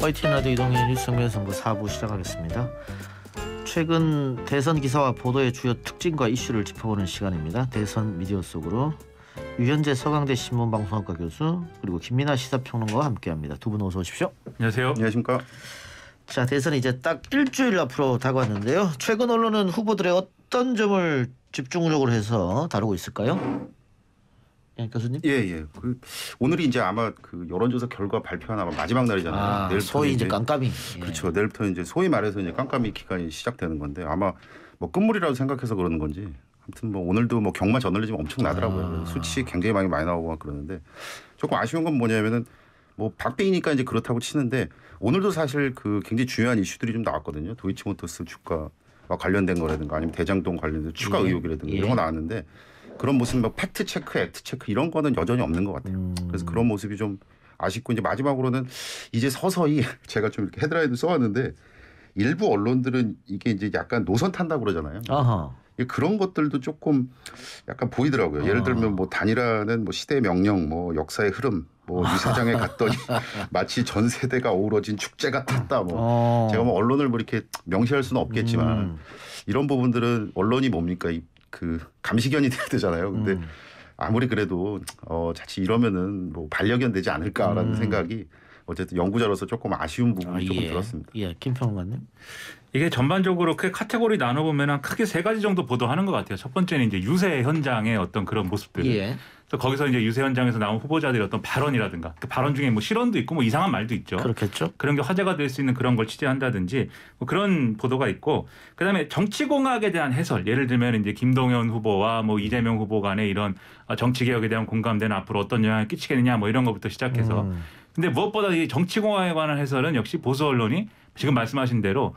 YTN 라디오 이동희 뉴스정면 선거 4부 시작하겠습니다. 최근 대선 기사와 보도의 주요 특징과 이슈를 짚어보는 시간입니다. 대선 미디어 속으로 유현재 서강대 신문방송학과 교수 그리고 김민아 시사평론가와 함께합니다. 두 분 어서 오십시오. 안녕하세요. 안녕하십니까. 자, 대선이 이제 딱 일주일 앞으로 다가왔는데요. 최근 언론은 후보들의 어떤 점을 집중적으로 해서 다루고 있을까요? 예, 교수님? 예. 오늘이 이제 아마 그 여론조사 결과 발표한 아마 마지막 날이잖아요. 내일부터 소위 이제 깜깜이. 예. 그렇죠. 내일부터 이제 소위 말해서 이제 깜깜이 기간이 시작되는 건데 아마 뭐 끝물이라고 생각해서 그러는 건지 아무튼 뭐 오늘도 뭐 경마 저널리즘 엄청 나더라고요. 수치 굉장히 많이 나오고 막 그러는데 조금 아쉬운 건 뭐냐면은 뭐 박빙이니까 이제 그렇다고 치는데 오늘도 사실 그 굉장히 중요한 이슈들이 좀 나왔거든요. 도이치모터스 주가와 관련된 거라든가 아니면 대장동 관련된 추가 의혹이라든가 이런 거 나왔는데 그런 무슨 뭐 팩트 체크, 액트 체크 이런 거는 여전히 없는 것 같아요. 그래서 그런 모습이 좀 아쉽고 이제 마지막으로는 이제 서서히 제가 좀 이렇게 헤드라인도 써왔는데 일부 언론들은 이게 이제 약간 노선 탄다고 그러잖아요. 아하. 그런 것들도 조금 약간 보이더라고요. 예를 들면 뭐 단일화는 뭐 시대의 명령, 뭐 역사의 흐름, 뭐 유사장에 갔더니 마치 전 세대가 어우러진 축제 같았다. 뭐 제가 뭐 언론을 뭐 이렇게 명시할 수는 없겠지만 이런 부분들은 언론이 뭡니까? 그 감시견이 돼야 되잖아요. 근데 아무리 그래도 자칫 이러면은 뭐 반려견 되지 않을까라는 생각이 어쨌든 연구자로서 조금 아쉬운 부분이 조금 들었습니다. 예, 김평론가님. 이게 전반적으로 그 카테고리 나눠보면 크게 세 가지 정도 보도하는 것 같아요. 첫 번째는 이제 유세 현장의 어떤 그런 모습들. 예. 그래서 거기서 이제 유세 현장에서 나온 후보자들의 어떤 발언이라든가 그 발언 중에 뭐 실언도 있고 뭐 이상한 말도 있죠. 그렇겠죠. 그런 게 화제가 될 수 있는 그런 걸 취재한다든지 뭐 그런 보도가 있고 그다음에 정치공학에 대한 해설. 예를 들면 이제 김동연 후보와 뭐 이재명 후보 간의 이런 정치개혁에 대한 공감대는 앞으로 어떤 영향을 끼치겠느냐 뭐 이런 것부터 시작해서 근데 무엇보다 이 정치공학에 관한 해설은 역시 보수 언론이 지금 말씀하신 대로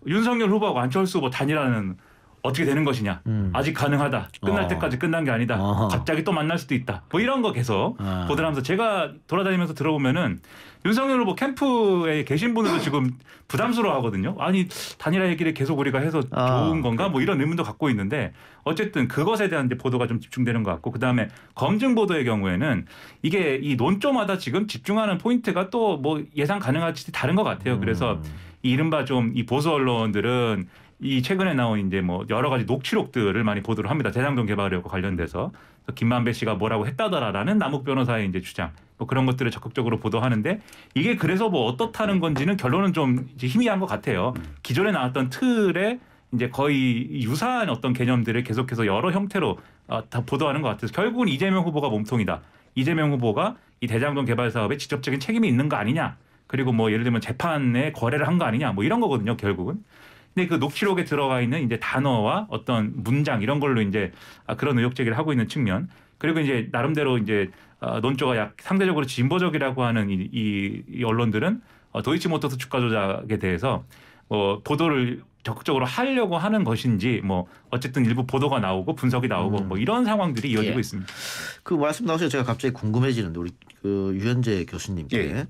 윤석열 후보하고 안철수 후보 단일화는 어떻게 되는 것이냐. 아직 가능하다. 끝날 때까지 끝난 게 아니다. 갑자기 또 만날 수도 있다. 뭐 이런 거 계속 보도를 하면서 제가 돌아다니면서 들어보면은 윤석열 후보 캠프에 계신 분들도 지금 부담스러워 하거든요. 아니 단일화 얘기를 계속 우리가 해서 좋은 건가? 뭐 이런 의문도 갖고 있는데 어쨌든 그것에 대한 이제 보도가 좀 집중되는 것 같고 그다음에 검증 보도의 경우에는 이게 이 논조마다 지금 집중하는 포인트가 또 뭐 예상 가능할지 다른 것 같아요. 그래서 이 이른바 좀 이 보수 언론들은 이 최근에 나온 이제 뭐 여러 가지 녹취록들을 많이 보도를 합니다. 대장동 개발과 관련돼서 김만배 씨가 뭐라고 했다더라라는 남욱 변호사의 이제 주장 뭐 그런 것들을 적극적으로 보도하는데 이게 그래서 뭐 어떻다는 건지는 결론은 좀 이제 희미한 것 같아요. 기존에 나왔던 틀에 이제 거의 유사한 어떤 개념들을 계속해서 여러 형태로 다 보도하는 것 같아서 결국은 이재명 후보가 몸통이다. 이재명 후보가 이 대장동 개발 사업에 직접적인 책임이 있는 거 아니냐. 그리고 뭐 예를 들면 재판에 거래를 한 거 아니냐. 뭐 이런 거거든요. 결국은. 근데 그 녹취록에 들어가 있는 이제 단어와 어떤 문장 이런 걸로 이제 그런 의혹 제기를 하고 있는 측면 그리고 이제 나름대로 이제 논조가 약 상대적으로 진보적이라고 하는 이 언론들은 도이치모터스 주가 조작에 대해서 보도를 적극적으로 하려고 하는 것인지 뭐 어쨌든 일부 보도가 나오고 분석이 나오고 뭐 이런 상황들이 이어지고 있습니다. 그 말씀 나오셔서 제가 갑자기 궁금해지는데 우리 그 유현재 교수님께.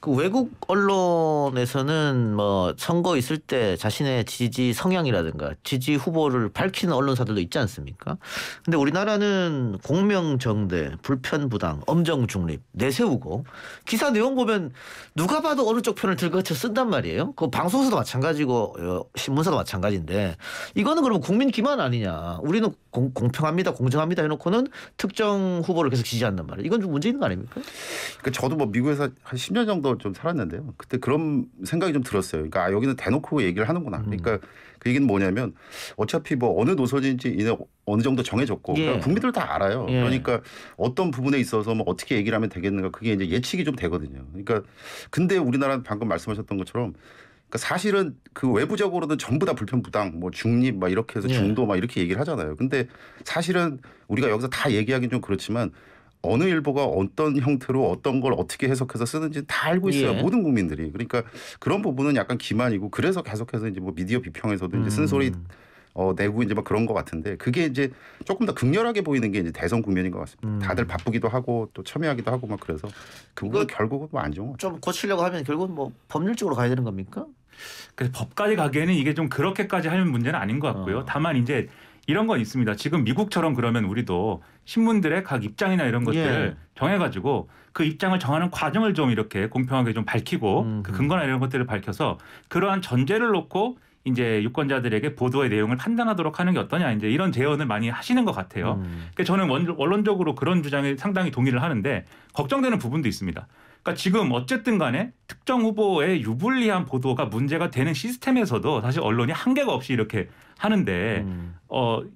그 외국 언론에서는 뭐 선거 있을 때 자신의 지지 성향이라든가 지지 후보를 밝히는 언론사들도 있지 않습니까? 근데 우리나라는 공명정대, 불편부당, 엄정중립 내세우고 기사 내용 보면 누가 봐도 어느 쪽 편을 들거쳐 쓴단 말이에요. 그 방송사도 마찬가지고 신문사도 마찬가지인데 이거는 그러면 국민 기만 아니냐. 우리는 공평합니다, 공정합니다 해놓고는 특정 후보를 계속 지지한단 말이에요. 이건 좀 문제 있는 거 아닙니까? 그러니까 저도 뭐 미국에서 한 10년 정도 좀 살았는데요. 그때 그런 생각이 좀 들었어요. 그러니까 여기는 대놓고 얘기를 하는구나. 그러니까 그 얘기는 뭐냐면 어차피 뭐 어느 노선인지 이제 어느 정도 정해졌고 그러니까 국민들 다 알아요. 그러니까 어떤 부분에 있어서 뭐 어떻게 얘기를 하면 되겠는가 그게 이제 예측이 좀 되거든요. 그러니까 근데 우리나라는 방금 말씀하셨던 것처럼 그러니까 사실은 그 외부적으로는 전부 다 불편부당, 뭐 중립, 막 이렇게 해서 중도 막 이렇게 얘기를 하잖아요. 근데 사실은 우리가 여기서 다 얘기하기는 좀 그렇지만 어느 일보가 어떤 형태로 어떤 걸 어떻게 해석해서 쓰는지 다 알고 있어요. 모든 국민들이. 그러니까 그런 부분은 약간 기만이고 그래서 계속해서 이제 뭐 미디어 비평에서도 이제 쓴소리 내고 이제 막 그런 것 같은데 그게 이제 조금 더 극렬하게 보이는 게 이제 대선 국면인 것 같습니다. 다들 바쁘기도 하고 또 첨예하기도 하고 막 그래서 그 부분은 결국은 뭐 안 좋은 것 같아요. 좀 고치려고 하면 결국은 뭐 법률적으로 가야 되는 겁니까? 그래서 법까지 가기에는 이게 좀 그렇게까지 하는 문제는 아닌 것 같고요. 다만 이제 이런 건 있습니다. 지금 미국처럼 그러면 우리도 신문들의 각 입장이나 이런 것들을 예. 정해가지고 그 입장을 정하는 과정을 좀 이렇게 공평하게 좀 밝히고 그 근거나 이런 것들을 밝혀서 그러한 전제를 놓고 이제 유권자들에게 보도의 내용을 판단하도록 하는 게 어떠냐 이제 이런 제언을 많이 하시는 것 같아요. 그러니까 저는 원론적으로 그런 주장에 상당히 동의를 하는데 걱정되는 부분도 있습니다. 그러니까 지금 어쨌든 간에 특정 후보의 유불리한 보도가 문제가 되는 시스템에서도 사실 언론이 한계가 없이 이렇게 하는데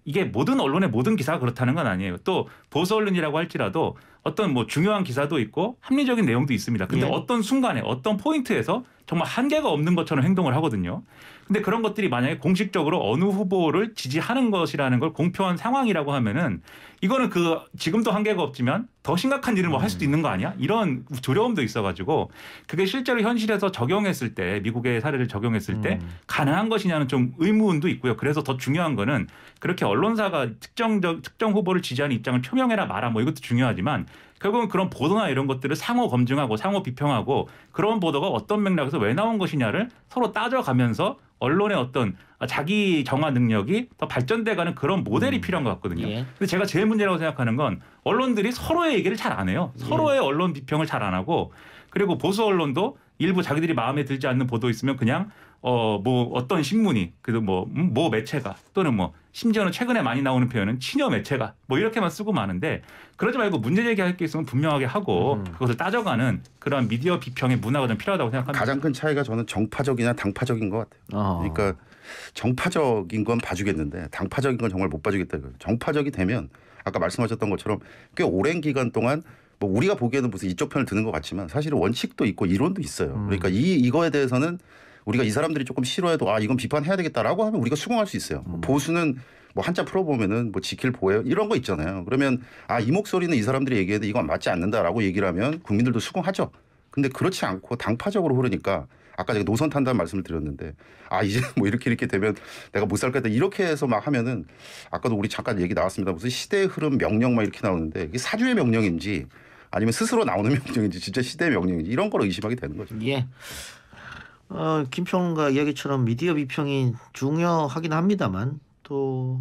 이게 모든 언론의 모든 기사가 그렇다는 건 아니에요. 또 보수 언론이라고 할지라도 어떤 뭐 중요한 기사도 있고 합리적인 내용도 있습니다. 근데 예. 어떤 순간에 어떤 포인트에서 정말 한계가 없는 것처럼 행동을 하거든요. 근데 그런 것들이 만약에 공식적으로 어느 후보를 지지하는 것이라는 걸 공표한 상황이라고 하면은 이거는 그 지금도 한계가 없지만 더 심각한 일을 뭐 할 수도 있는 거 아니야? 이런 두려움도 있어가지고 그게 실제로 현실에서 적용했을 때 미국의 사례를 적용했을 때 가능한 것이냐는 좀 의문도 있고요. 그래서 더 중요한 거는 그렇게 언론사가 특정 후보를 지지하는 입장을 표명해라 마라 뭐 이것도 중요하지만 결국은 그런 보도나 이런 것들을 상호 검증하고 상호 비평하고 그런 보도가 어떤 맥락에서 왜 나온 것이냐를 서로 따져가면서 언론의 어떤 자기 정화 능력이 더 발전돼가는 그런 모델이 필요한 것 같거든요. 예. 근데 제가 제일 문제라고 생각하는 건 언론들이 서로의 얘기를 잘 안 해요. 서로의 언론 비평을 잘 안 하고 그리고 보수 언론도 일부 자기들이 마음에 들지 않는 보도 있으면 그냥 뭐 어떤 신문이 그래도 뭐 매체가 또는 뭐 심지어는 최근에 많이 나오는 표현은 친여 매체가 뭐 이렇게만 쓰고 마는데 그러지 말고 문제 제기할 게 있으면 분명하게 하고 그것을 따져가는 그런 미디어 비평의 문화가 좀 필요하다고 생각합니다. 가장 큰 차이가 저는 정파적이나 당파적인 것 같아요. 그러니까 정파적인 건 봐주겠는데 당파적인 건 정말 못 봐주겠다 이거예요. 정파적이 되면 아까 말씀하셨던 것처럼 꽤 오랜 기간 동안 뭐 우리가 보기에는 무슨 이쪽 편을 드는 것 같지만 사실은 원칙도 있고 이론도 있어요. 그러니까 이거에 대해서는 우리가 이 사람들이 조금 싫어해도 이건 비판해야 되겠다라고 하면 우리가 수긍할 수 있어요. 보수는 뭐 한자 풀어보면은 뭐 지킬 보호요 이런 거 있잖아요. 그러면 이 목소리는 이 사람들이 얘기해도 이건 맞지 않는다라고 얘기를 하면 국민들도 수긍하죠. 근데 그렇지 않고 당파적으로 흐르니까 아까 제가 노선 탄다는 말씀을 드렸는데 이제 뭐 이렇게 되면 내가 못 살겠다 이렇게 해서 막 하면은 아까도 우리 잠깐 얘기 나왔습니다. 무슨 시대의 흐름 명령 막 이렇게 나오는데 이게 사주의 명령인지 아니면 스스로 나오는 명령인지 진짜 시대의 명령인지 이런 걸 의심하게 되는 거죠. 예. 김평가 이야기처럼 미디어 비평이 중요하긴 합니다만 또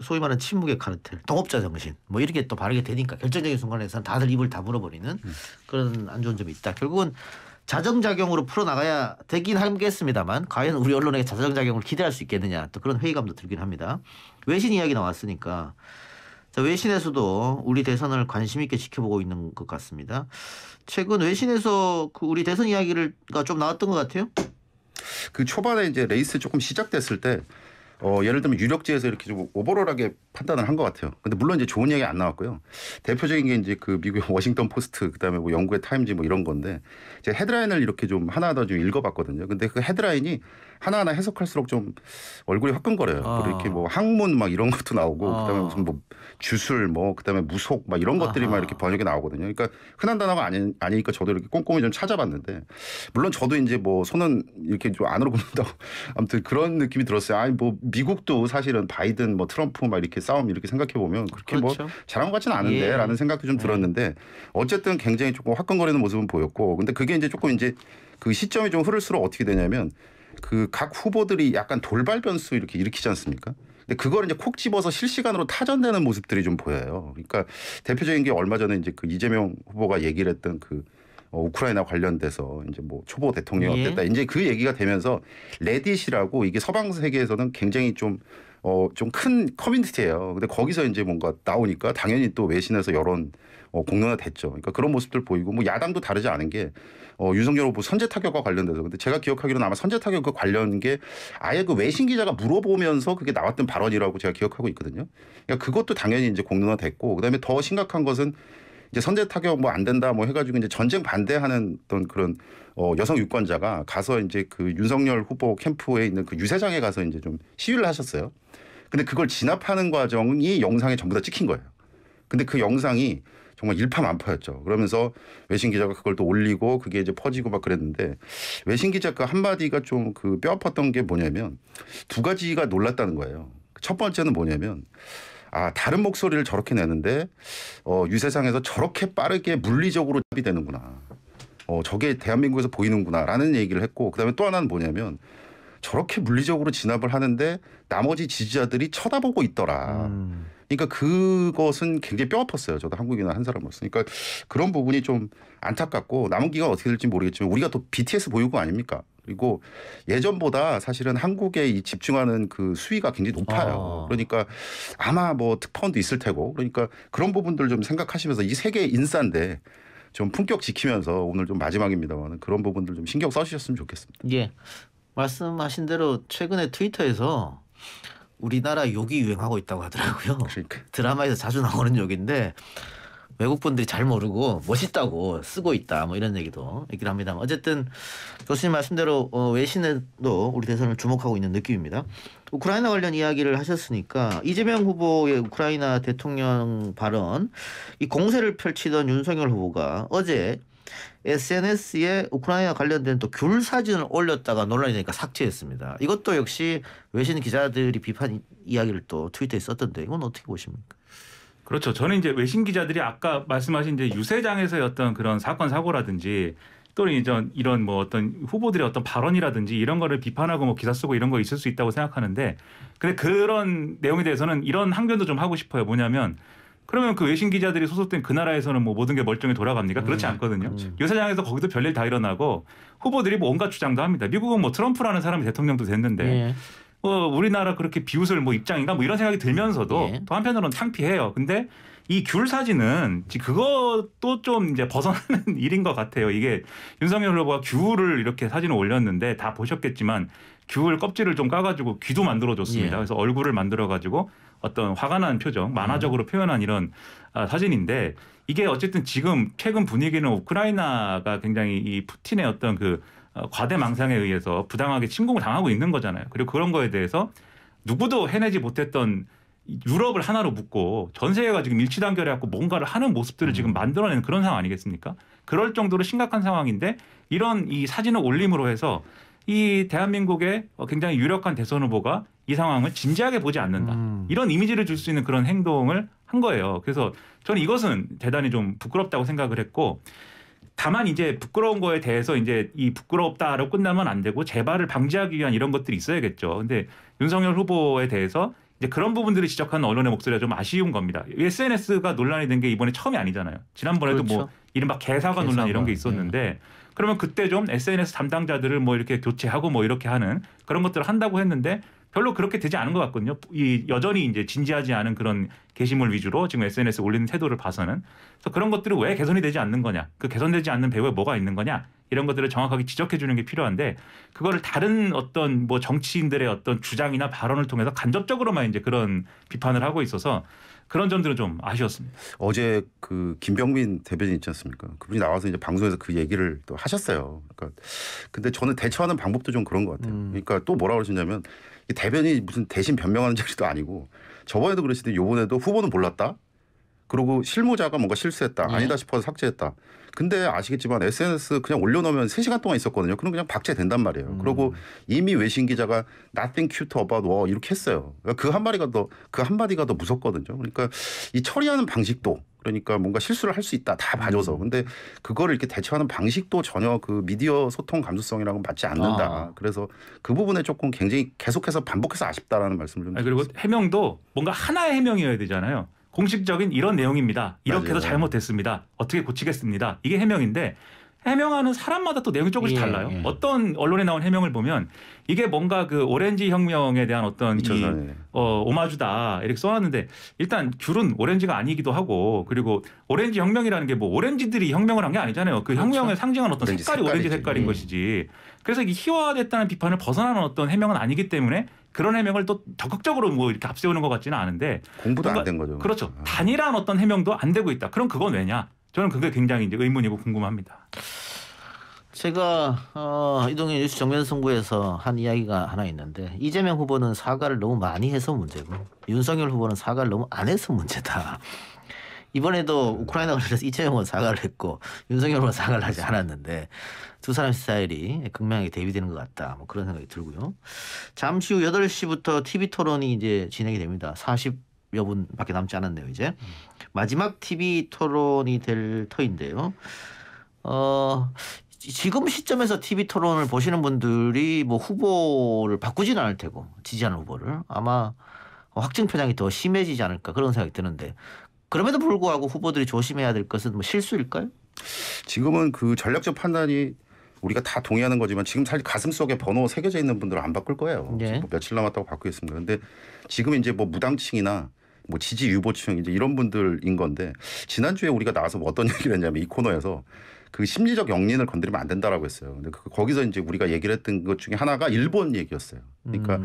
소위 말하는 침묵의 카르텔, 동업자 정신 뭐 이렇게 또 바르게 되니까 결정적인 순간에서는 다들 입을 다물어버리는 그런 안 좋은 점이 있다. 결국은 자정작용으로 풀어나가야 되긴 하겠습니다만 과연 우리 언론에게 자정작용을 기대할 수 있겠느냐 또 그런 회의감도 들긴 합니다. 외신 이야기 나왔으니까 외신에서도 우리 대선을 관심 있게 지켜보고 있는 것 같습니다. 최근 외신에서 그 우리 대선 이야기가 좀 나왔던 것 같아요. 그 초반에 이제 레이스 조금 시작됐을 때 예를 들면 유력지에서 이렇게 좀 오버롤하게 판단을 한 것 같아요. 근데 물론 이제 좋은 이야기 안 나왔고요. 대표적인 게 이제 그 미국의 워싱턴 포스트 그다음에 뭐 영국의 타임즈 뭐 이런 건데 제가 헤드라인을 이렇게 좀 하나하나 좀 읽어봤거든요. 근데 그 헤드라인이 하나하나 해석할수록 좀 얼굴이 화끈거려요. 이렇게 뭐 항문 막 이런 것도 나오고 그다음에 무슨 뭐 주술 뭐 그다음에 무속 막 이런 것들이 막 이렇게 번역이 나오거든요. 그러니까 흔한 단어가 아니니까 저도 이렇게 꼼꼼히 좀 찾아봤는데 물론 저도 이제 뭐 손은 이렇게 좀 안으로 굽는다고 아무튼 그런 느낌이 들었어요. 뭐 미국도 사실은 바이든 뭐 트럼프 막 이렇게 싸움 이렇게 생각해 보면 그렇게 그렇죠. 뭐 잘한 것 같지는 않은데라는 생각도 좀 들었는데 어쨌든 굉장히 조금 화끈거리는 모습은 보였고 근데 그게 이제 조금 이제 그 시점이 좀 흐를수록 어떻게 되냐면 그 각 후보들이 약간 돌발 변수 이렇게 일으키지 않습니까? 근데 그걸 이제 콕 집어서 실시간으로 타전되는 모습들이 좀 보여요. 그러니까 대표적인 게 얼마 전에 이제 그 이재명 후보가 얘기를 했던 그 우크라이나 관련돼서 이제 뭐 초보 대통령이 어땠다. 이제 그 얘기가 되면서 레딧이라고 이게 서방 세계에서는 굉장히 좀 큰 커뮤니티예요. 근데 거기서 이제 뭔가 나오니까 당연히 또 외신에서 여론 공론화 됐죠. 그러니까 그런 모습들 보이고 뭐 야당도 다르지 않은 게 윤석열 후보 선제 타격과 관련돼서 근데 제가 기억하기로는 아마 선제 타격 그 관련 게 아예 그 외신 기자가 물어보면서 그게 나왔던 발언이라고 제가 기억하고 있거든요. 그러니까 그것도 당연히 이제 공론화 됐고 그다음에 더 심각한 것은 이제 선제 타격 뭐 안 된다 뭐 해가지고 이제 전쟁 반대하는 어떤 그런 여성 유권자가 가서 이제 그 윤석열 후보 캠프에 있는 그 유세장에 가서 이제 좀 시위를 하셨어요. 근데 그걸 진압하는 과정이 영상에 전부 다 찍힌 거예요. 근데 그 영상이 정말 일파만파였죠. 그러면서 외신 기자가 그걸 또 올리고 그게 이제 퍼지고 막 그랬는데 외신 기자 그 한마디가 좀 그 뼈 아팠던 게 뭐냐면 두 가지가 놀랐다는 거예요. 첫 번째는 뭐냐면 다른 목소리를 저렇게 내는데 유세장에서 저렇게 빠르게 물리적으로 답이 되는구나. 저게 대한민국에서 보이는구나라는 얘기를 했고 그다음에 또 하나는 뭐냐면 저렇게 물리적으로 진압을 하는데 나머지 지지자들이 쳐다보고 있더라. 그러니까 그것은 굉장히 뼈아팠어요. 저도 한국인의 한 사람으로서. 그러니까 그런 부분이 좀 안타깝고 남은 기간 어떻게 될지 모르겠지만 우리가 또 BTS 보유국 아닙니까? 그리고 예전보다 사실은 한국에 이 집중하는 그 수위가 굉장히 높아요. 그러니까 아마 뭐 특파원도 있을 테고 그러니까 그런 부분들 좀 생각하시면서 이 세계 인싸인데 좀 품격 지키면서 오늘 좀 마지막입니다만 그런 부분들 좀 신경 써주셨으면 좋겠습니다. 예, 말씀하신 대로 최근에 트위터에서 우리나라 욕이 유행하고 있다고 하더라고요. 그러니까. 드라마에서 자주 나오는 욕인데 외국 분들이 잘 모르고 멋있다고 쓰고 있다 뭐 이런 얘기를 합니다. 어쨌든 교수님 말씀대로 외신에도 우리 대선을 주목하고 있는 느낌입니다. 우크라이나 관련 이야기를 하셨으니까 이재명 후보의 우크라이나 대통령 발언 이 공세를 펼치던 윤석열 후보가 어제 SNS에 우크라이나 관련된 또 귤 사진을 올렸다가 논란이 되니까 삭제했습니다. 이것도 역시 외신 기자들이 비판 이야기를 또 트위터에 썼던데 이건 어떻게 보십니까? 그렇죠. 저는 이제 외신 기자들이 아까 말씀하신 이제 유세장에서의 어떤 그런 사건 사고라든지 또는 이런 뭐 어떤 후보들의 어떤 발언이라든지 이런 거를 비판하고 뭐 기사 쓰고 이런 거 있을 수 있다고 생각하는데 근데 그런 내용에 대해서는 이런 항변도 좀 하고 싶어요. 뭐냐면 그러면 그 외신 기자들이 소속된 그 나라에서는 뭐 모든 게 멀쩡히 돌아갑니까? 그렇지 않거든요. 유세장에서 거기도 별일 다 일어나고 후보들이 뭐 온갖 주장도 합니다. 미국은 뭐 트럼프라는 사람이 대통령도 됐는데 예. 우리나라 그렇게 비웃을 뭐 입장인가 뭐 이런 생각이 들면서도 예. 또 한편으로는 창피해요. 근데 이 귤 사진은 그것도 좀 이제 벗어나는 일인 것 같아요. 이게 윤석열 후보가 귤을 이렇게 사진을 올렸는데 다 보셨겠지만 귤 껍질을 좀 까가지고 귀도 만들어줬습니다. 예. 그래서 얼굴을 만들어가지고 어떤 화가 난 표정, 만화적으로 표현한 이런 사진인데 이게 어쨌든 지금 최근 분위기는 우크라이나가 굉장히 이 푸틴의 어떤 그 과대 망상에 의해서 부당하게 침공을 당하고 있는 거잖아요. 그리고 그런 거에 대해서 누구도 해내지 못했던 유럽을 하나로 묶고 전 세계가 지금 일치단결해갖고 뭔가를 하는 모습들을 지금 만들어내는 그런 상황 아니겠습니까? 그럴 정도로 심각한 상황인데 이런 이 사진을 올림으로 해서 이 대한민국의 굉장히 유력한 대선 후보가 이 상황을 진지하게 보지 않는다. 이런 이미지를 줄 수 있는 그런 행동을 한 거예요. 그래서 저는 이것은 대단히 좀 부끄럽다고 생각을 했고 다만 이제 부끄러운 거에 대해서 이제 이 부끄럽다라고 끝나면 안 되고 재발을 방지하기 위한 이런 것들이 있어야겠죠. 근데 윤석열 후보에 대해서 이제 그런 부분들을 지적하는 언론의 목소리가 좀 아쉬운 겁니다. SNS가 논란이 된 게 이번에 처음이 아니잖아요. 지난번에도 그렇죠. 뭐 이른바 개사과 논란 이런 게 있었는데 그러면 그때 좀 SNS 담당자들을 뭐 이렇게 교체하고 뭐 이렇게 하는 그런 것들을 한다고 했는데 별로 그렇게 되지 않은 것 같거든요. 이 여전히 이제 진지하지 않은 그런 게시물 위주로 지금 SNS에 올리는 태도를 봐서는 그래서 그런 것들이 왜 개선이 되지 않는 거냐, 그 개선되지 않는 배후에 뭐가 있는 거냐 이런 것들을 정확하게 지적해 주는 게 필요한데 그거를 다른 어떤 뭐 정치인들의 어떤 주장이나 발언을 통해서 간접적으로만 이제 그런 비판을 하고 있어서 그런 점들은 좀 아쉬웠습니다. 어제 그 김병민 대변인 있지 않습니까? 그분이 나와서 이제 방송에서 그 얘기를 또 하셨어요. 그러니까 근데 저는 대처하는 방법도 좀 그런 것 같아요. 그러니까 또 뭐라고 그러시냐면 이 대변인이 무슨 대신 변명하는 자리도 아니고 저번에도 그러시는데 요번에도 후보는 몰랐다. 그리고 실무자가 뭔가 실수했다. 아니다 싶어서 삭제했다. 근데 아시겠지만 SNS 그냥 올려놓으면 3시간 동안 있었거든요. 그럼 그냥 박제된단 말이에요. 그리고 이미 외신 기자가 nothing cute about war 이렇게 했어요. 그 한마디가 더 무섭거든요. 그러니까 이 처리하는 방식도 그러니까 뭔가 실수를 할 수 있다. 다 봐줘서. 근데 그거를 이렇게 대처하는 방식도 전혀 그 미디어 소통 감수성이랑은 맞지 않는다. 그래서 그 부분에 조금 굉장히 계속해서 반복해서 아쉽다라는 말씀을 좀 그리고 해명도 뭔가 하나의 해명이어야 되잖아요. 공식적인 이런 내용입니다. 이렇게 해서 맞아요. 잘못됐습니다. 어떻게 고치겠습니다. 이게 해명인데 해명하는 사람마다 또 내용이 조금씩 달라요. 어떤 언론에 나온 해명을 보면 이게 뭔가 그 오렌지 혁명에 대한 어떤 오마주다 이렇게 써놨는데 일단 귤은 오렌지가 아니기도 하고 그리고 오렌지 혁명이라는 게 뭐 오렌지들이 혁명을 한 게 아니잖아요. 그 혁명을 상징하는 어떤 색깔이 오렌지 색깔인 것이지. 그래서 이게 희화화됐다는 비판을 벗어나는 어떤 해명은 아니기 때문에 그런 해명을 또 적극적으로 뭐 이렇게 앞세우는 것 같지는 않은데 공부도 안 된 거죠. 그렇죠. 단일한 어떤 해명도 안 되고 있다. 그럼 그건 왜냐? 저는 그게 굉장히 이제 의문이고 궁금합니다. 제가 이동현 뉴스 정면 승부에서 한 이야기가 하나 있는데 이재명 후보는 사과를 너무 많이 해서 문제고 윤석열 후보는 사과를 너무 안 해서 문제다. 이번에도 우크라이나 관련해서 이재명 후보는 사과를 했고 윤석열 후보는 사과를 하지 않았는데 두 사람 스타일이 극명하게 대비되는 것 같다. 뭐 그런 생각이 들고요. 잠시 후 8시부터 TV 토론이 이제 진행이 됩니다. 40여 분밖에 남지 않았네요. 이제 마지막 TV 토론이 될 터인데요. 지금 시점에서 TV 토론을 보시는 분들이 뭐 후보를 바꾸지는 않을 테고 지지하는 후보를 아마 확증 편향이 더 심해지지 않을까 그런 생각이 드는데 그럼에도 불구하고 후보들이 조심해야 될 것은 뭐 실수일까요? 지금은 그 전략적 판단이 우리가 다 동의하는 거지만 지금 사실 가슴속에 번호 새겨져 있는 분들은 안 바꿀 거예요. 네. 뭐 며칠 남았다고 바꾸겠습니다. 근데 지금 이제 뭐 무당층이나 뭐 지지 유보층 이제 이런 분들인 건데 지난주에 우리가 나와서 뭐 어떤 얘기를 했냐면 이 코너에서 그 심리적 영린을 건드리면 안 된다라고 했어요. 근데 거기서 이제 우리가 얘기를 했던 것 중에 하나가 일본 얘기였어요. 그러니까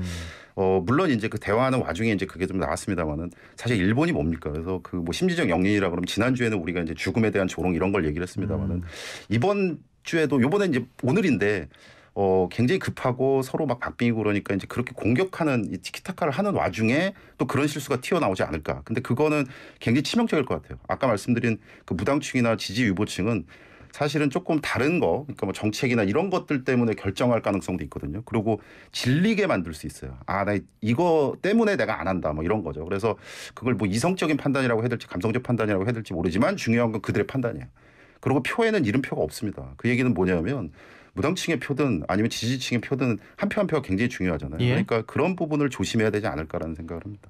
물론 이제 그 대화하는 와중에 이제 그게 좀 나왔습니다만은 사실 일본이 뭡니까? 그래서 그 뭐 심리적 영린이라 그러면 지난주에는 우리가 이제 죽음에 대한 조롱 이런 걸 얘기를 했습니다만은 이번 주에도 요번에 이제 오늘인데 굉장히 급하고 서로 막 박빙이고 그러니까 이제 그렇게 공격하는 이 티키타카를 하는 와중에 또 그런 실수가 튀어나오지 않을까. 근데 그거는 굉장히 치명적일 것 같아요. 아까 말씀드린 그 무당층이나 지지 유보층은 사실은 조금 다른 거, 그러니까 뭐 정책이나 이런 것들 때문에 결정할 가능성도 있거든요. 그리고 질리게 만들 수 있어요. 아, 나 이거 때문에 내가 안 한다, 뭐 이런 거죠. 그래서 그걸 뭐 이성적인 판단이라고 해야 될지 감성적 판단이라고 해야 될지 모르지만 중요한 건 그들의 판단이에요. 그리고 표에는 이름표가 없습니다. 그 얘기는 뭐냐면 무당층의 표든 아니면 지지층의 표든 한 표 한 표가 굉장히 중요하잖아요. 예. 그러니까 그런 부분을 조심해야 되지 않을까라는 생각을 합니다.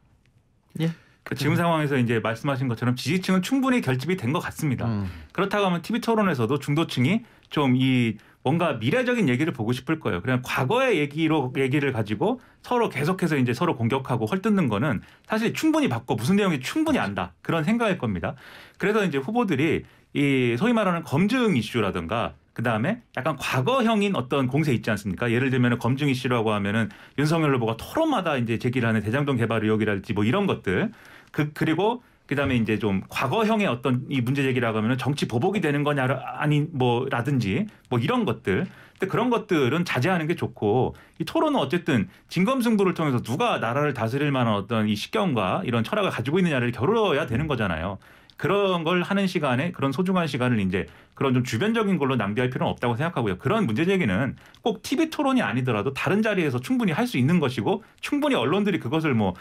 예. 그 지금 상황에서 이제 말씀하신 것처럼 지지층은 충분히 결집이 된 것 같습니다. 그렇다고 하면 TV 토론에서도 중도층이 좀 이 뭔가 미래적인 얘기를 보고 싶을 거예요. 그냥 과거의 얘기를 가지고 서로 계속해서 이제 서로 공격하고 헐뜯는 거는 사실 충분히 봤고 무슨 내용이 충분히 안다 그런 생각일 겁니다. 그래서 이제 후보들이 이 소위 말하는 검증 이슈라든가 그 다음에 약간 과거형인 어떤 공세 있지 않습니까? 예를 들면 검증 이슈라고 하면은 윤석열 후보가 토론마다 이제 제기를 하는 대장동 개발 의혹이랄지 뭐 이런 것들 그리고 그다음에 이제 좀 과거형의 어떤 이 문제 제기라고 하면은 정치 보복이 되는 거냐 아니 뭐라든지 뭐 이런 것들. 근데 그런 것들은 자제하는 게 좋고 이 토론은 어쨌든 진검승부를 통해서 누가 나라를 다스릴 만한 어떤 이 식견과 이런 철학을 가지고 있느냐를 겨뤄야 되는 거잖아요. 그런 걸 하는 시간에 그런 소중한 시간을 이제 그런 좀 주변적인 걸로 낭비할 필요는 없다고 생각하고요. 그런 문제 제기는 꼭 TV 토론이 아니더라도 다른 자리에서 충분히 할 수 있는 것이고 충분히 언론들이 그것을 뭐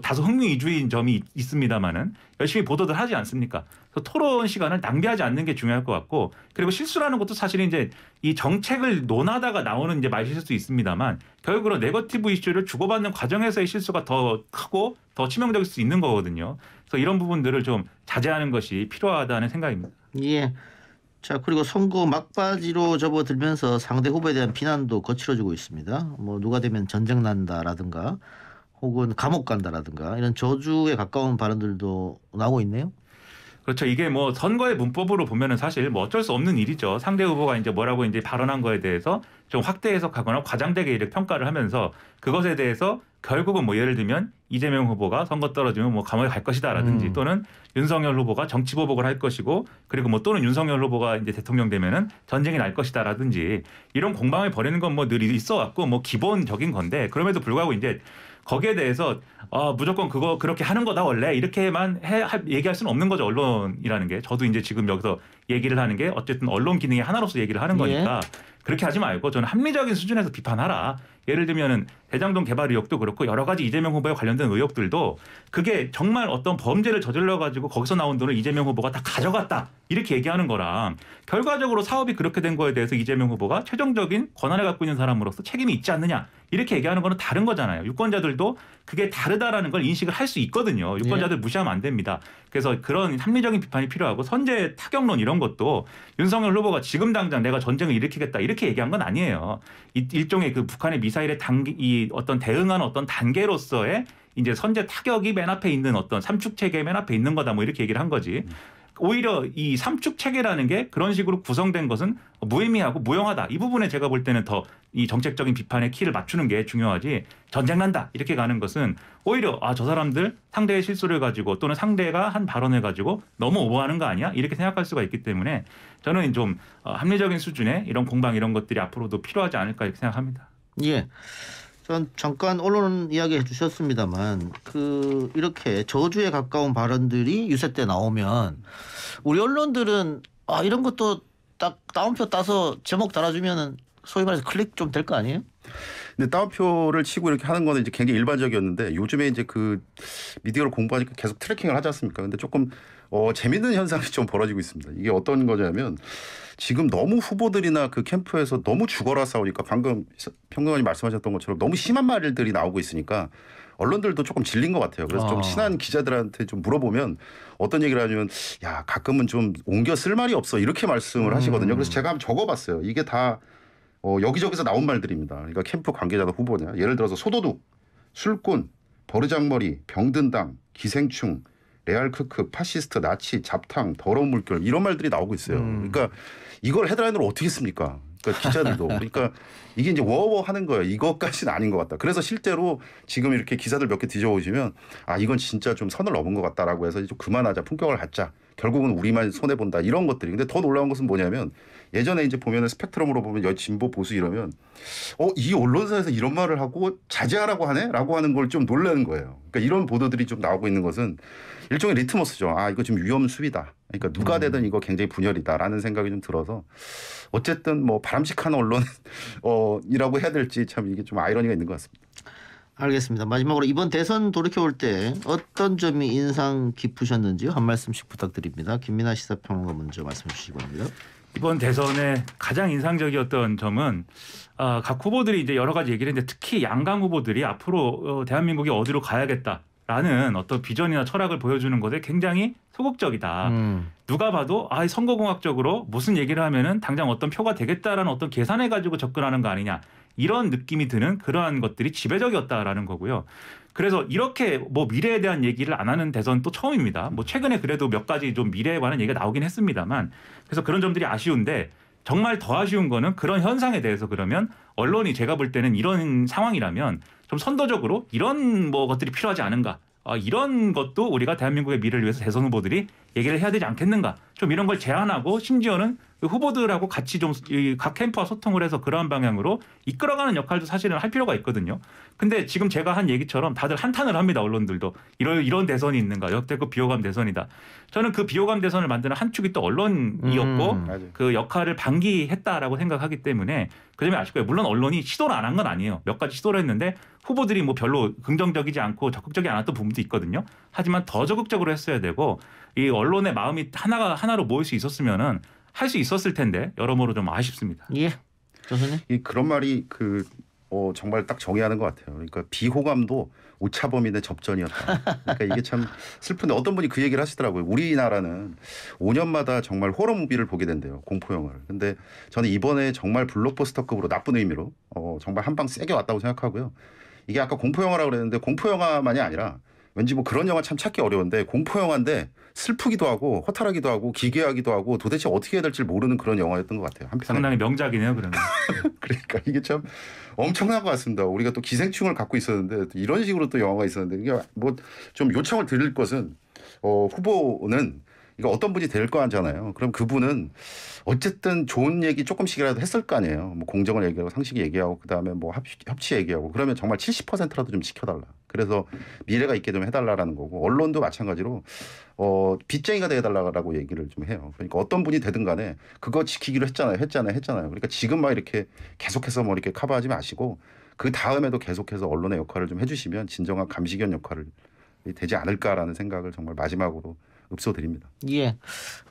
다소 흥미위주인 점이 있습니다만은 열심히 보도들 하지 않습니까? 그래서 토론 시간을 낭비하지 않는 게 중요할 것 같고 그리고 실수라는 것도 사실 이제 이 정책을 논하다가 나오는 이제 말실수 있습니다만 결국은 네거티브 이슈를 주고받는 과정에서의 실수가 더 크고 더 치명적일 수 있는 거거든요. 그래서 이런 부분들을 좀 자제하는 것이 필요하다는 생각입니다. 예. 자 그리고 선거 막바지로 접어들면서 상대 후보에 대한 비난도 거칠어지고 있습니다. 뭐 누가 되면 전쟁 난다라든가 혹은 감옥 간다라든가 이런 저주에 가까운 발언들도 나오고 있네요. 그렇죠. 이게 뭐 선거의 문법으로 보면은 사실 뭐 어쩔 수 없는 일이죠. 상대 후보가 이제 뭐라고 이제 발언한 거에 대해서 좀 확대 해석하거나 과장되게 이렇게 평가를 하면서 그것에 대해서 결국은 뭐 예를 들면 이재명 후보가 선거 떨어지면 뭐 감옥에 갈 것이다라든지 또는 윤석열 후보가 정치 보복을 할 것이고 그리고 뭐 또는 윤석열 후보가 이제 대통령 되면은 전쟁이 날 것이다라든지 이런 공방을 벌이는 건 뭐 늘 있어 왔고 뭐 기본적인 건데 그럼에도 불구하고 이제 거기에 대해서 무조건 그거 그렇게 하는 거다 원래 이렇게만 얘기할 수는 없는 거죠. 언론이라는 게. 저도 이제 지금 여기서 얘기를 하는 게 어쨌든 언론 기능의 하나로서 얘기를 하는 거니까 그렇게 하지 말고 저는 합리적인 수준에서 비판하라. 예를 들면은 대장동 개발 의혹도 그렇고 여러 가지 이재명 후보에 관련된 의혹들도 그게 정말 어떤 범죄를 저질러 가지고 거기서 나온 돈을 이재명 후보가 다 가져갔다 이렇게 얘기하는 거랑 결과적으로 사업이 그렇게 된 거에 대해서 이재명 후보가 최종적인 권한을 갖고 있는 사람으로서 책임이 있지 않느냐 이렇게 얘기하는 거는 다른 거잖아요. 유권자들도 그게 다르다라는 걸 인식을 할 수 있거든요. 유권자들 무시하면 안 됩니다. 그래서 그런 합리적인 비판이 필요하고 선제 타격론 이런 것도 윤석열 후보가 지금 당장 내가 전쟁을 일으키겠다 이렇게 얘기한 건 아니에요. 일종의 그 북한의 미사일의 이 어떤 대응하는 어떤 단계로서의 이제 선제 타격이 맨 앞에 있는 어떤 삼축 체계 맨 앞에 있는 거다 뭐 이렇게 얘기를 한 거지. 오히려 이 삼축 체계라는 게 그런 식으로 구성된 것은 무의미하고 무용하다. 이 부분에 제가 볼 때는 더 이 정책적인 비판의 키를 맞추는 게 중요하지 전쟁 난다 이렇게 가는 것은 오히려 저 사람들 상대의 실수를 가지고 또는 상대가 한 발언을 가지고 너무 오버하는 거 아니야? 이렇게 생각할 수가 있기 때문에 저는 좀 합리적인 수준의 이런 공방 이런 것들이 앞으로도 필요하지 않을까 이렇게 생각합니다. 예. 전 잠깐 언론 이야기해 주셨습니다만 이렇게 저주에 가까운 발언들이 유세 때 나오면 우리 언론들은 이런 것도 딱 따옴표 따서 제목 달아주면은 소위 말해서 클릭 좀 될 거 아니에요? 근데 따옴표를 치고 이렇게 하는 거는 이제 굉장히 일반적이었는데 요즘에 이제 그 미디어를 공부하니까 계속 트래킹을 하지 않습니까? 근데 조금 재밌는 현상이 좀 벌어지고 있습니다. 이게 어떤 거냐면 지금 너무 후보들이나 그 캠프에서 너무 죽어라 싸우니까 방금 평론가님 말씀하셨던 것처럼 너무 심한 말들이 나오고 있으니까 언론들도 조금 질린 것 같아요. 그래서 좀 친한 기자들한테 좀 물어보면 어떤 얘기를 하냐면 야 가끔은 좀 옮겨 쓸 말이 없어 이렇게 말씀을 하시거든요. 그래서 제가 한번 적어봤어요. 이게 다 여기저기서 나온 말들입니다. 그러니까 캠프 관계자나 후보냐 예를 들어서 소도둑, 술꾼, 버르장머리, 병든당, 기생충, 레알크크, 파시스트, 나치, 잡탕, 더러운 물결 이런 말들이 나오고 있어요. 그러니까 이걸 헤드라인으로 어떻게 씁니까? 그러니까 기자들도 그러니까 이게 이제 워워 하는 거예요. 이것까지는 아닌 것 같다. 그래서 실제로 지금 이렇게 기사들 몇 개 뒤져보시면 아 이건 진짜 좀 선을 넘은 것 같다라고 해서 좀 그만하자, 품격을 갖자. 결국은 우리만 손해 본다 이런 것들이. 근데 더 놀라운 것은 뭐냐면 예전에 이제 보면은 스펙트럼으로 보면 진보 보수 이러면 이 언론사에서 이런 말을 하고 자제하라고 하네라고 하는 걸 좀 놀라는 거예요. 그러니까 이런 보도들이 좀 나오고 있는 것은 일종의 리트머스죠. 아 이거 지금 위험 수비다. 그러니까 누가 되든 이거 굉장히 분열이다라는 생각이 좀 들어서 어쨌든 뭐 바람직한 언론이라고 해야 될지 참 이게 좀 아이러니가 있는 것 같습니다. 알겠습니다. 마지막으로 이번 대선 돌이켜볼 때 어떤 점이 인상 깊으셨는지요? 한 말씀씩 부탁드립니다. 김민하 시사평론가 먼저 말씀해 주시기 바랍니다. 이번 대선의 가장 인상적이었던 점은 각 후보들이 이제 여러 가지 얘기를 했는데 특히 양강 후보들이 앞으로 대한민국이 어디로 가야겠다라는 어떤 비전이나 철학을 보여주는 것에 굉장히 소극적이다. 누가 봐도 선거공학적으로 무슨 얘기를 하면은 당장 어떤 표가 되겠다라는 어떤 계산해 가지고 접근하는 거 아니냐. 이런 느낌이 드는 그러한 것들이 지배적이었다라는 거고요. 그래서 이렇게 뭐 미래에 대한 얘기를 안 하는 대선 또 처음입니다. 뭐 최근에 그래도 몇 가지 좀 미래에 관한 얘기가 나오긴 했습니다만 그래서 그런 점들이 아쉬운데 정말 더 아쉬운 거는 그런 현상에 대해서 그러면 언론이 제가 볼 때는 이런 상황이라면 좀 선도적으로 이런 뭐 것들이 필요하지 않은가. 이런 것도 우리가 대한민국의 미래를 위해서 대선 후보들이 얘기를 해야 되지 않겠는가. 좀 이런 걸 제안하고 심지어는 후보들하고 같이 좀 각 캠프와 소통을 해서 그러한 방향으로 이끌어가는 역할도 사실은 할 필요가 있거든요. 근데 지금 제가 한 얘기처럼 다들 한탄을 합니다. 언론들도. 이런 대선이 있는가. 역대급 비호감 대선이다. 저는 그 비호감 대선을 만드는 한 축이 또 언론이었고 그 역할을 방기했다라고 생각하기 때문에 그 점이 아실 거예요. 물론 언론이 시도를 안 한 건 아니에요. 몇 가지 시도를 했는데 후보들이 뭐 별로 긍정적이지 않고 적극적이 않았던 부분도 있거든요. 하지만 더 적극적으로 했어야 되고 이 언론의 마음이 하나로 모일 수 있었으면은 할 수 있었을 텐데 여러모로 좀 아쉽습니다. 예, 교수님. 그런 말이 정말 딱 정의하는 것 같아요. 그러니까 비호감도 오차범위의 접전이었다. 그러니까 이게 참 슬픈데 어떤 분이 그 얘기를 하시더라고요. 우리나라는 5년마다 정말 호러 무비를 보게 된대요. 공포영화를. 근데 저는 이번에 정말 블록버스터급으로 나쁜 의미로 정말 한 방 세게 왔다고 생각하고요. 이게 아까 공포영화라고 그랬는데 공포영화만이 아니라 왠지 뭐 그런 영화 참 찾기 어려운데 공포영화인데 슬프기도 하고 허탈하기도 하고 기괴하기도 하고 도대체 어떻게 해야 될지 모르는 그런 영화였던 것 같아요. 한편에. 상당히 명작이네요. 그러면. 그러니까 이게 참 엄청난 것 같습니다. 우리가 또 기생충을 갖고 있었는데 또 이런 식으로 또 영화가 있었는데 이게 뭐 좀 요청을 드릴 것은 후보는 이거 어떤 분이 될 거 아니잖아요. 그럼 그분은 어쨌든 좋은 얘기 조금씩이라도 했을 거 아니에요. 뭐 공정을 얘기하고 상식 얘기하고 그다음에 뭐 협치 얘기하고 그러면 정말 70%라도 좀 지켜달라. 그래서 미래가 있게 좀 해달라라는 거고 언론도 마찬가지로 빚쟁이가 돼달라고 얘기를 좀 해요. 그러니까 어떤 분이 되든 간에 그거 지키기로 했잖아요. 그러니까 지금 막 이렇게 계속해서 뭐 이렇게 커버하지 마시고 그 다음에도 계속해서 언론의 역할을 좀 해주시면 진정한 감시견 역할을 되지 않을까라는 생각을 정말 마지막으로 읍소드립니다. 예,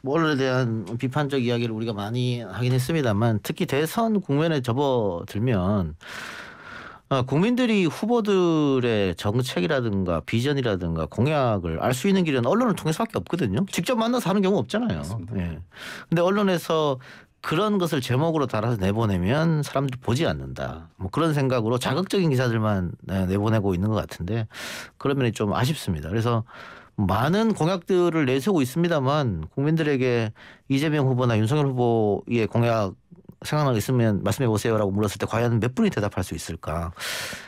뭐 언론에 대한 비판적 이야기를 우리가 많이 하긴 했습니다만 특히 대선 국면에 접어들면 국민들이 후보들의 정책이라든가 비전이라든가 공약을 알 수 있는 길은 언론을 통해서밖에 없거든요. 직접 만나서 하는 경우 없잖아요. 예. 근데 언론에서 그런 것을 제목으로 달아서 내보내면 사람들이 보지 않는다. 뭐 그런 생각으로 자극적인 기사들만 내보내고 있는 것 같은데 그러면 좀 아쉽습니다. 그래서 많은 공약들을 내세우고 있습니다만 국민들에게 이재명 후보나 윤석열 후보의 공약 생각나고 있으면 말씀해 보세요라고 물었을 때 과연 몇 분이 대답할 수 있을까?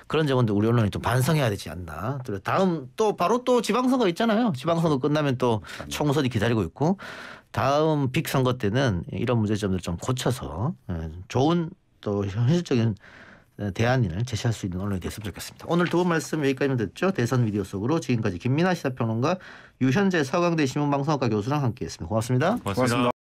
그런 점은 우리 언론이 좀 반성해야 되지 않나. 다음 바로 또 지방선거 있잖아요. 지방선거 끝나면 또 총선이 기다리고 있고 다음 빅 선거 때는 이런 문제점들 좀 고쳐서 좋은 또 현실적인 대안을 제시할 수 있는 언론이 됐으면 좋겠습니다. 오늘 두 분 말씀 여기까지만 듣죠. 대선 미디어 속으로 지금까지 김민하 시사평론가 유현재 서강대 신문방송학과 교수랑 함께했습니다. 고맙습니다. 고맙습니다.